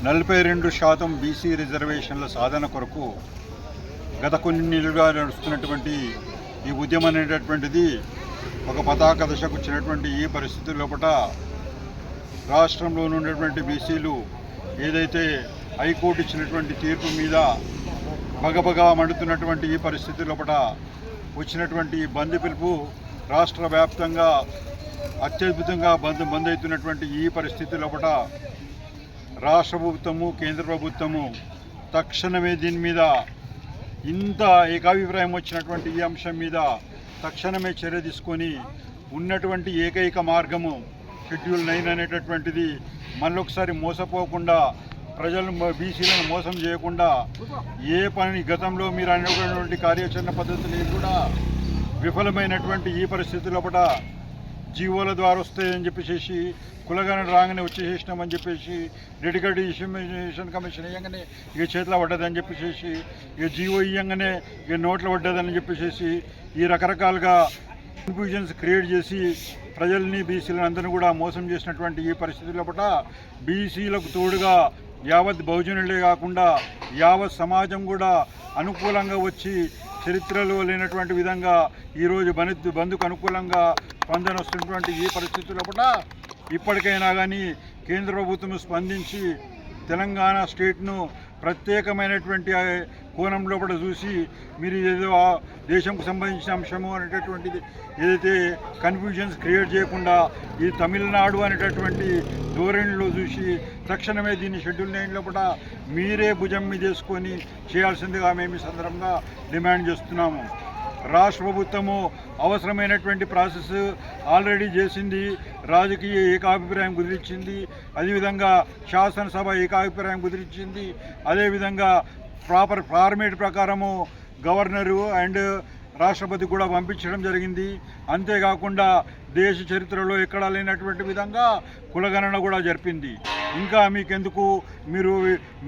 42% BC రిజర్వేషన్ల సాధన కొరకు గత కొన్ని నెలలుగా నడుస్తున్నటువంటి ఈ ఉద్యమం అనేటటువంటిది ఒక పతాక దశకు వచ్చినటువంటి ఈ పరిస్థితి లోపల రాష్ట్రంలో ఉన్నటువంటి బీసీలు ఏదైతే హైకోర్టు ఇచ్చినటువంటి తీర్పు మీద బగబగా మండుతున్నటువంటి ఈ పరిస్థితి లోపల వచ్చినటువంటి బంద్ పిలుపు రాష్ట్ర వ్యాప్తంగా అత్యద్భుతంగా బంద్ అవుతున్నటువంటి ఈ పరిస్థితి లోపల రాష్ట్ర ప్రభుత్వము కేంద్ర ప్రభుత్వము తక్షణమే దీని మీద ఇంత ఏకాభిప్రాయం వచ్చినటువంటి ఈ అంశం మీద తక్షణమే చర్య తీసుకొని ఉన్నటువంటి ఏకైక మార్గము షెడ్యూల్ 9 అనేటటువంటిది మళ్ళొకసారి మోసపోకుండా ప్రజలు బీసీలను మోసం చేయకుండా ఏ పని గతంలో మీరు అనేటువంటి కార్యాచరణ పద్ధతులు కూడా విఫలమైనటువంటి ఈ పరిస్థితి లోపల జీవోల ద్వారా వస్తాయని చెప్పేసి కులగణ రాగానే వచ్చేసేసినామని చెప్పేసి డెడికేటెడ్ ఇన్ఫర్మేషన్ కమిషన్ ఇవ్వగానే ఇక చేతిలో పడ్డదని చెప్పేసి ఇక జీవో ఇవ్వగానే ఇక నోట్లో పడ్డదని చెప్పేసి ఈ రకరకాలుగా కన్ఫ్యూజన్స్ క్రియేట్ చేసి ప్రజల్ని బీసీలను అందరినీ కూడా మోసం చేసినటువంటి ఈ పరిస్థితి లోపల బీసీలకు తోడుగా యావత్ బహుజనులే కాకుండా యావత్ సమాజం కూడా అనుకూలంగా వచ్చి చరిత్రలో లేనటువంటి విధంగా ఈరోజు బంధుకు అనుకూలంగా స్పందన వస్తున్నటువంటి ఈ పరిస్థితుల్లో కూడా ఇప్పటికైనా కానీ కేంద్ర ప్రభుత్వం స్పందించి తెలంగాణ స్టేట్ను ప్రత్యేకమైనటువంటి కోణంలో కూడా చూసి మీరు ఏదో దేశంకు సంబంధించిన అంశము అనేటటువంటిది ఏదైతే కన్ఫ్యూజన్స్ క్రియేట్ చేయకుండా ఈ తమిళనాడు అనేటటువంటి ధోరణిలో చూసి తక్షణమే దీన్ని షెడ్యూల్ 9 కూడా మీరే భుజం మీద చేసుకొని చేయాల్సిందిగా మేము ఈ సందర్భంగా డిమాండ్ చేస్తున్నాము. రాష్ట్ర ప్రభుత్వము అవసరమైనటువంటి ప్రాసెస్ ఆల్రెడీ చేసింది, రాజకీయ ఏకాభిప్రాయం కుదిరించింది, అదేవిధంగా శాసనసభ ఏకాభిప్రాయం కుదిరించింది, అదేవిధంగా ప్రాపర్ ఫార్మేట్ ప్రకారము గవర్నరు అండ్ రాష్ట్రపతి కూడా పంపించడం జరిగింది. అంతేకాకుండా దేశ చరిత్రలో ఎక్కడా లేనటువంటి విధంగా కులగణన కూడా జరిపింది. ఇంకా మీకెందుకు మీరు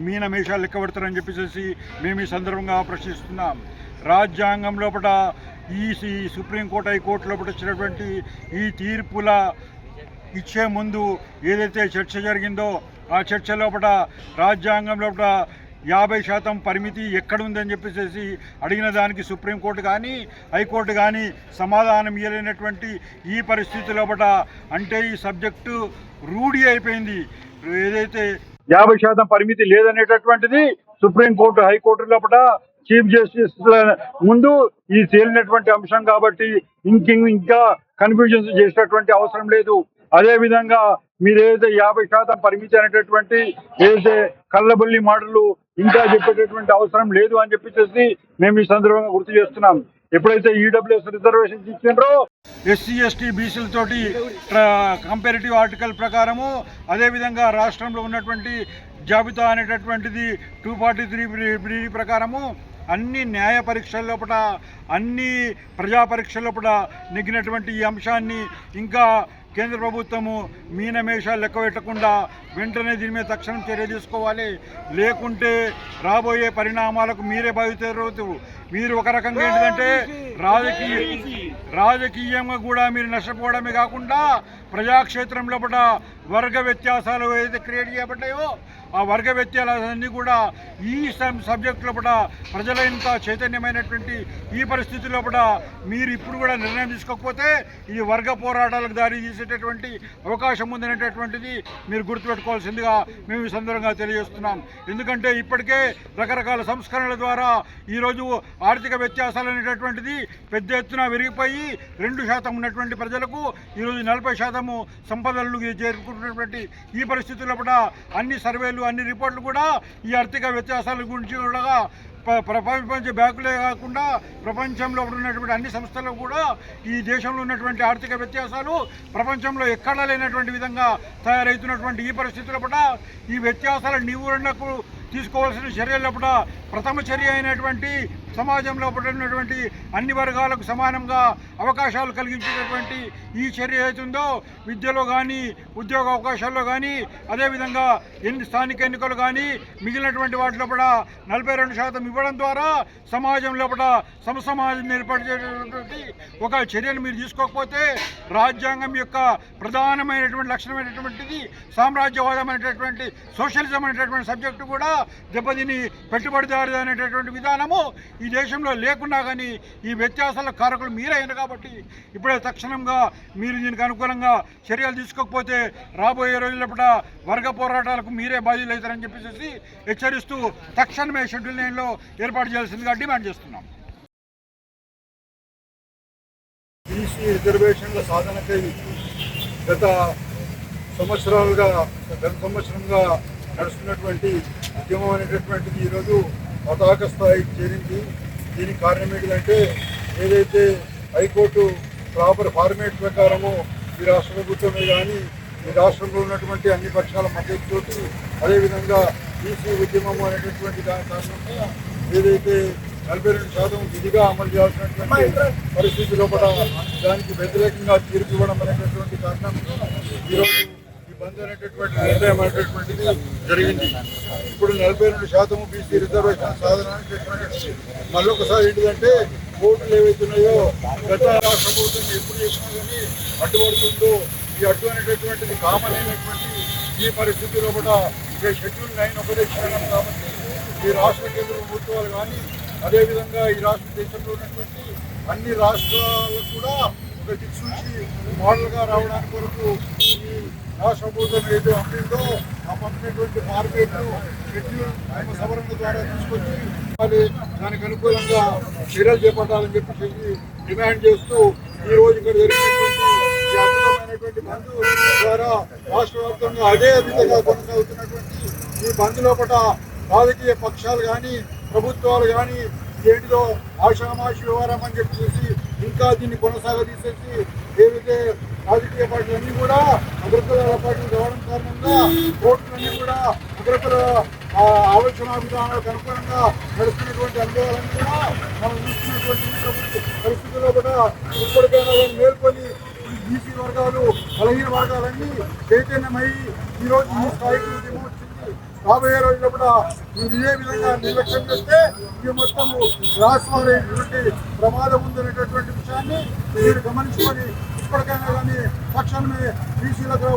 మీనమేషాలు లెక్కబడతారని చెప్పేసి మేము ఈ సందర్భంగా ప్రశ్నిస్తున్నాం. రాజ్యాంగం లోపల ఈ సుప్రీంకోర్టు హైకోర్టు లోపల వచ్చినటువంటి ఈ తీర్పుల ఇచ్చే ముందు ఏదైతే చర్చ జరిగిందో ఆ చర్చ లోపల రాజ్యాంగం లోపల 50% పరిమితి ఎక్కడుందని చెప్పేసి అడిగిన దానికి సుప్రీంకోర్టు కానీ హైకోర్టు కానీ సమాధానం ఇవ్వలేనటువంటి ఈ పరిస్థితి లోపల అంటే ఈ సబ్జెక్టు రూఢి అయిపోయింది. ఏదైతే 50% పరిమితి లేదనేటటువంటిది సుప్రీంకోర్టు హైకోర్టు లోపల చీఫ్ జస్టిస్ ముందు ఇది తేలినటువంటి అంశం కాబట్టి ఇంకా కన్ఫ్యూజన్స్ చేసేటటువంటి అవసరం లేదు. అదేవిధంగా మీరు ఏదైతే 50% పరిమితి అనేటటువంటి ఏదైతే కళ్ళబొల్లి మాటలు ఇంకా చెప్పేటటువంటి అవసరం లేదు అని చెప్పేసి మేము ఈ సందర్భంగా గుర్తు చేస్తున్నాం. ఎప్పుడైతే ఈడబ్ల్యూఎస్ రిజర్వేషన్స్ ఇచ్చిండ్రో ఎస్సీ ఎస్టీ బీసీలతోటి కంపారిటివ్ ఆర్టికల్ ప్రకారము అదేవిధంగా రాష్ట్రంలో ఉన్నటువంటి జాబితా అనేటటువంటిది 243 ప్రకారము అన్ని న్యాయ పరీక్షల లోపల అన్ని ప్రజా పరీక్షల లోపల నెగ్గినటువంటి ఈ అంశాన్ని ఇంకా కేంద్ర ప్రభుత్వము మీనమేషాలు లెక్క పెట్టకుండా వెంటనే దీని మీద తక్షణం చర్య తీసుకోవాలి. లేకుంటే రాబోయే పరిణామాలకు మీరే బాధితులు. మీరు ఒక రకంగా ఏంటంటే రాజకీయంగా కూడా మీరు నష్టపోవడమే కాకుండా ప్రజాక్షేత్రం లోపల వర్గ వ్యత్యాసాలు ఏదైతే క్రియేట్ చేయబడ్డాయో ఆ వర్గ వ్యత్యాసాలన్నీ కూడా ఈ సబ్జెక్ట్ లోపల ప్రజల ఇంత చైతన్యమైనటువంటి ఈ పరిస్థితి లోపల మీరు ఇప్పుడు కూడా నిర్ణయం తీసుకోకపోతే ఇది వర్గ పోరాటాలకు దారి తీసేటటువంటి అవకాశం ఉందనేటటువంటిది మీరు గుర్తుపెట్టుకోవాల్సిందిగా మేము ఈ సందర్భంగా తెలియజేస్తున్నాం. ఎందుకంటే ఇప్పటికే రకరకాల సంస్కరణల ద్వారా ఈరోజు ఆర్థిక వ్యత్యాసాలు అనేటటువంటిది పెద్ద ఎత్తున విరిగిపోయి 2% ఉన్నటువంటి ప్రజలకు ఈరోజు 40% సంపదలు చేరుకుంటున్నటువంటి ఈ పరిస్థితుల్లో కూడా అన్ని సర్వేలు అన్ని రిపోర్ట్లు కూడా ఈ ఆర్థిక వ్యత్యాసాల గురించి కూడా ప్రపంచ బ్యాంకులే కాకుండా ప్రపంచంలో ఉన్నటువంటి అన్ని సంస్థలు కూడా ఈ దేశంలో ఉన్నటువంటి ఆర్థిక వ్యత్యాసాలు ప్రపంచంలో ఎక్కడా లేనటువంటి విధంగా తయారవుతున్నటువంటి ఈ పరిస్థితుల కూడా ఈ వ్యత్యాసాల నివారణకు తీసుకోవాల్సిన చర్యల ప్రథమ చర్య అయినటువంటి సమాజంలో ఉన్నటువంటి అన్ని వర్గాలకు సమానంగా అవకాశాలు కలిగించేటటువంటి ఈ చర్య అవుతుందో విద్యలో కానీ ఉద్యోగ అవకాశాల్లో కానీ అదేవిధంగా స్థానిక ఎన్నికలు కానీ మిగిలినటువంటి వాటిలో కూడా 42% ఇవ్వడం ద్వారా సమాజం లోపల సమసమాజం ఏర్పరిచేటటువంటి ఒక చర్యను మీరు తీసుకోకపోతే రాజ్యాంగం యొక్క ప్రధానమైనటువంటి లక్షణమైనటువంటిది సామ్రాజ్యవాదం అనేటటువంటి సోషలిజం అనేటటువంటి సబ్జెక్టు కూడా దెబ్బతిని పెట్టుబడిదారు అనేటటువంటి విధానము ఈ దేశంలో లేకున్నా కానీ ఈ వ్యత్యాసాల కారకులు మీరైన కాబట్టి ఇప్పుడే తక్షణంగా మీరు దీనికి అనుకూలంగా చర్యలు తీసుకోకపోతే రాబోయే రోజుల వర్గ పోరాటాలకు మీరే బాధ్యులు అవుతారని చెప్పేసి హెచ్చరిస్తూ తక్షణమే షెడ్యూల్ 9లో ఏర్పాటు చేయాల్సిందిగా డిమాండ్ చేస్తున్నాం. బీసీ రిజర్వేషన్ల సాధనకై గత సంవత్సరంగా నడుస్తున్నటువంటి ఉద్యమం అనేటటువంటిది ఈరోజు పతాక స్థాయికి చేరింది. దీనికి కారణం ఏంటంటే ఏదైతే హైకోర్టు ప్రాపర్ ఫార్మేట్ ప్రకారము ఈ రాష్ట్ర ప్రభుత్వమే కానీ ఈ రాష్ట్రంలో ఉన్నటువంటి అన్ని పక్షాల మద్దతుతోటి అదేవిధంగా బీసీ ఉద్యమం అనేటటువంటి దాని కారణంగా ఏదైతే 42% విధిగా అమలు చేయాల్సినటువంటి పరిస్థితి లోపల దానికి వ్యతిరేకంగా తీర్పు ఇవ్వడం అనేటటువంటి కారణంగా ఈరోజు ఈ బంద్ అనేటటువంటి నిర్ణయం అనేటటువంటిది జరిగింది. ఇప్పుడు 42% బీసీ రిజర్వేషన్ సాధన అనేటటువంటి మళ్ళొకసారి ఏంటిదంటే కోర్టులు ఏవైతున్నాయో గత రాష్ట్ర ప్రభుత్వం ఎప్పుడు చేసినా కానీ అడ్డుపడుతుందో ఈ అడ్డు అనేటటువంటిది కామన్ అయినటువంటి ఈ పరిస్థితిలో కూడా షెడ్యూల్ 9 ఒకటే చేయడం కాబట్టి ఈ రాష్ట్ర కేంద్ర ప్రభుత్వాలు కానీ అదేవిధంగా ఈ రాష్ట్ర దేశంలో ఉన్నటువంటి అన్ని రాష్ట్రాలకు కూడా ఒక దిక్సూచి మోడల్గా రావడానికి కొరకు ఈ రాష్ట్ర ప్రభుత్వం ఏదో అమ్మిందో ఆ పంపినటువంటి మార్కెట్ను షెడ్యూల్ సవరణ ద్వారా తీసుకొచ్చి దానికి అనుకూలంగా చర్యలు చేపట్టాలని చెప్పి డిమాండ్ చేస్తూ ఈ రోజు ఇక్కడ జరిగినటువంటి ఈ అద్భుతమైనటువంటి బంద్ ద్వారా రాష్ట్ర వ్యాప్తంగా అదే విధంగా కొనసాగుతున్నటువంటి ఈ బంద్ లోపల రాజకీయ పక్షాలు కానీ ప్రభుత్వాలు కానీ ఏంటిదో ఆషామాషి వ్యవహారం అని చెప్పేసి ఇంకా దీన్ని కొనసాగదీసేసి ఏవైతే రాజకీయ పార్టీలన్నీ కూడా అగ్రకుల పార్టీలు రావడం కారణంగా కోర్టులన్నీ కూడా అగ్రకుల ఆలోచన విధానాలకు అనుగుణంగా నడుస్తున్నటువంటి అనుభవాలన్నీ కూడా మనం చూస్తున్నటువంటి పరిస్థితుల్లో కూడా ఇప్పటికైనా మేల్కొని బీసీ వర్గాలు బలహీన వర్గాలన్నీ చైతన్యమై ఈరోజు ఈ స్థాయికి ఉద్యమం వచ్చింది. రాబోయే రోజుల్లో కూడా ఇదే విధంగా నిర్లక్ష్యం చేస్తే ఇది మొత్తము రాష్ట్రాలైనటువంటి ప్రమాదం ఉందనేటటువంటి విషయాన్ని మీరు గమనించుకొని ఇప్పటికైనా కానీ తక్షణమే బీసీలకు